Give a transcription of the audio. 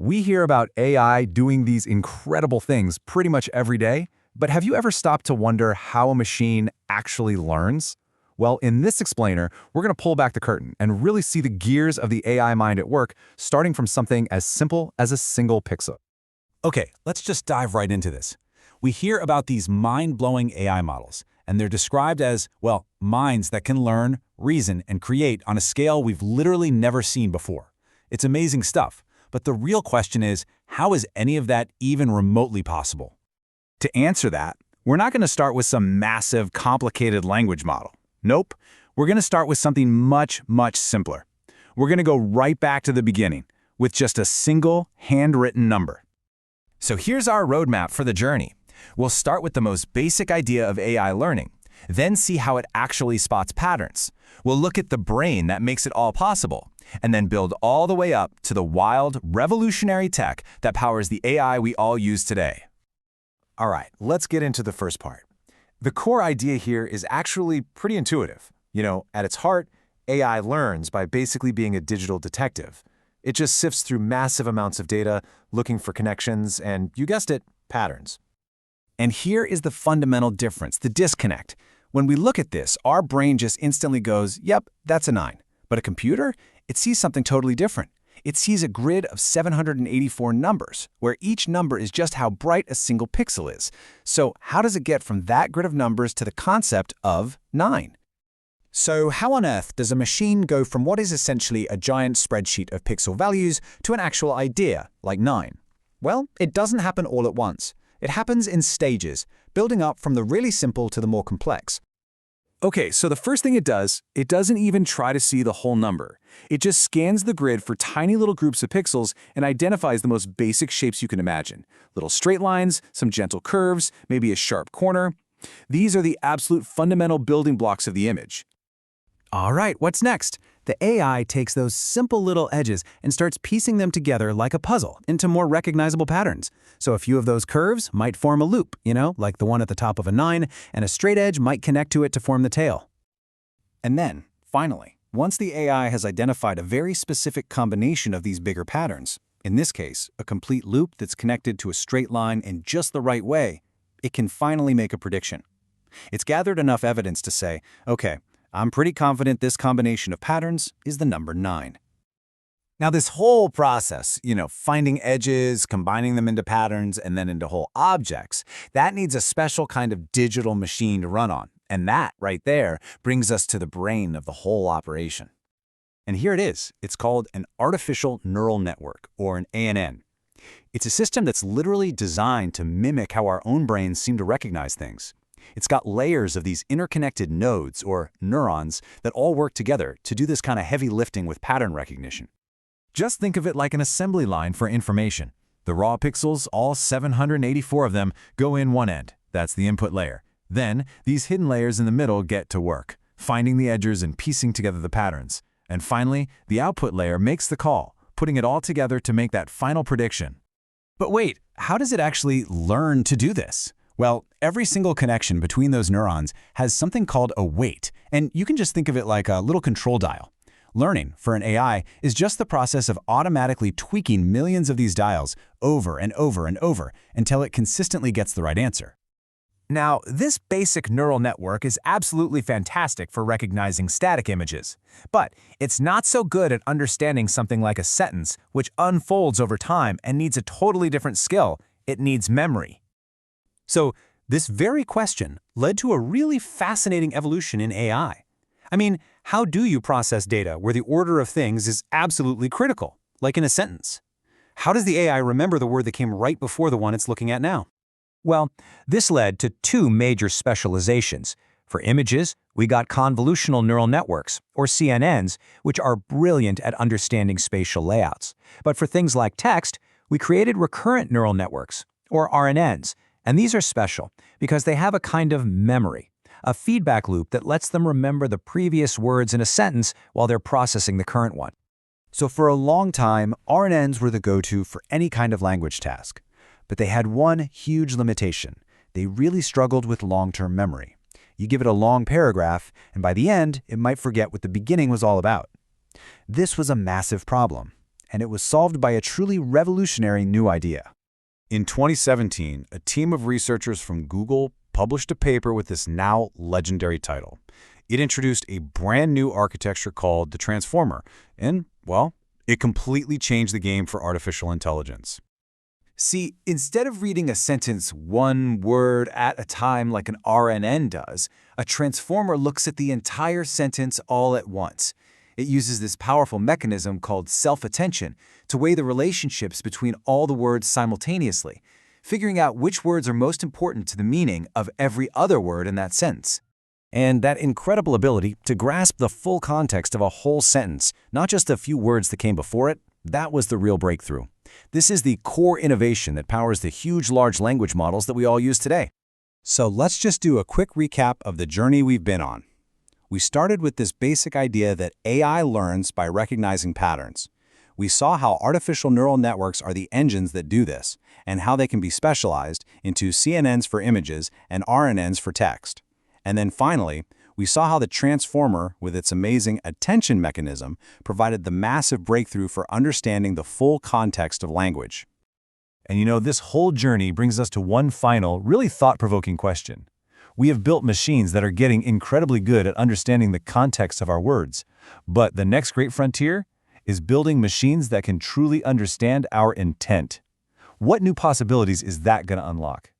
We hear about AI doing these incredible things pretty much every day, but have you ever stopped to wonder how a machine actually learns? Well, in this explainer, we're going to pull back the curtain and really see the gears of the AI mind at work, starting from something as simple as a single pixel. Okay, let's just dive right into this. We hear about these mind-blowing AI models, and they're described as, well, minds that can learn, reason, and create on a scale we've literally never seen before. It's amazing stuff, but the real question is, how is any of that even remotely possible? To answer that, we're not going to start with some massive, complicated language model. Nope, we're going to start with something much, much simpler. We're going to go right back to the beginning, with just a single, handwritten number. So here's our roadmap for the journey. We'll start with the most basic idea of AI learning, then see how it actually spots patterns. We'll look at the brain that makes it all possible, and then build all the way up to the wild, revolutionary tech that powers the AI we all use today. All right, let's get into the first part. The core idea here is actually pretty intuitive. At its heart, AI learns by basically being a digital detective. It just sifts through massive amounts of data, looking for connections and, you guessed it, patterns. And here is the fundamental difference, the disconnect. When we look at this, our brain just instantly goes, yep, that's a 9. But a computer, it sees something totally different. It sees a grid of 784 numbers, where each number is just how bright a single pixel is. So how does it get from that grid of numbers to the concept of 9? So how on earth does a machine go from what is essentially a giant spreadsheet of pixel values to an actual idea, like 9? Well, it doesn't happen all at once. It happens in stages, building up from the really simple to the more complex. Okay, so the first thing it doesn't even try to see the whole number. It just scans the grid for tiny little groups of pixels and identifies the most basic shapes you can imagine. Little straight lines, some gentle curves, maybe a sharp corner. These are the absolute fundamental building blocks of the image. All right, what's next? The AI takes those simple little edges and starts piecing them together like a puzzle into more recognizable patterns. So a few of those curves might form a loop, like the one at the top of a 9, and a straight edge might connect to it to form the tail. And then, finally, once the AI has identified a very specific combination of these bigger patterns, in this case, a complete loop that's connected to a straight line in just the right way, it can finally make a prediction. It's gathered enough evidence to say, okay, I'm pretty confident this combination of patterns is the number 9. Now, this whole process, finding edges, combining them into patterns, and then into whole objects, that needs a special kind of digital machine to run on. And that, right there, brings us to the brain of the whole operation. And here it is. It's called an artificial neural network, or an ANN. It's a system that's literally designed to mimic how our own brains seem to recognize things. It's got layers of these interconnected nodes, or neurons, that all work together to do this kind of heavy lifting with pattern recognition. Just think of it like an assembly line for information. The raw pixels, all 784 of them, go in one end. That's the input layer. Then, these hidden layers in the middle get to work, finding the edges and piecing together the patterns. And finally, the output layer makes the call, putting it all together to make that final prediction. But wait, how does it actually learn to do this? Well, every single connection between those neurons has something called a weight, and you can just think of it like a little control dial. Learning, for an AI, is just the process of automatically tweaking millions of these dials over and over and over until it consistently gets the right answer. Now, this basic neural network is absolutely fantastic for recognizing static images, but it's not so good at understanding something like a sentence, which unfolds over time and needs a totally different skill. It needs memory. So, this very question led to a really fascinating evolution in AI. I mean, how do you process data where the order of things is absolutely critical, like in a sentence? How does the AI remember the word that came right before the one it's looking at now? Well, this led to two major specializations. For images, we got convolutional neural networks, or CNNs, which are brilliant at understanding spatial layouts. But for things like text, we created recurrent neural networks, or RNNs, and these are special because they have a kind of memory, a feedback loop that lets them remember the previous words in a sentence while they're processing the current one. So for a long time, RNNs were the go-to for any kind of language task. But they had one huge limitation. They really struggled with long-term memory. You give it a long paragraph, and by the end, it might forget what the beginning was all about. This was a massive problem. and it was solved by a truly revolutionary new idea. In 2017, a team of researchers from Google published a paper with this now legendary title. It introduced a brand new architecture called the Transformer, and, well, it completely changed the game for artificial intelligence. See, instead of reading a sentence one word at a time like an RNN does, a transformer looks at the entire sentence all at once. It uses this powerful mechanism called self-attention to weigh the relationships between all the words simultaneously, figuring out which words are most important to the meaning of every other word in that sentence. And that incredible ability to grasp the full context of a whole sentence, not just a few words that came before it, that was the real breakthrough. This is the core innovation that powers the huge large language models that we all use today. So let's just do a quick recap of the journey we've been on. We started with this basic idea that AI learns by recognizing patterns. We saw how artificial neural networks are the engines that do this, and how they can be specialized into CNNs for images and RNNs for text. And then finally, we saw how the transformer, with its amazing attention mechanism, provided the massive breakthrough for understanding the full context of language. And you know, this whole journey brings us to one final, really thought-provoking question. We have built machines that are getting incredibly good at understanding the context of our words. But the next great frontier is building machines that can truly understand our intent. What new possibilities is that going to unlock?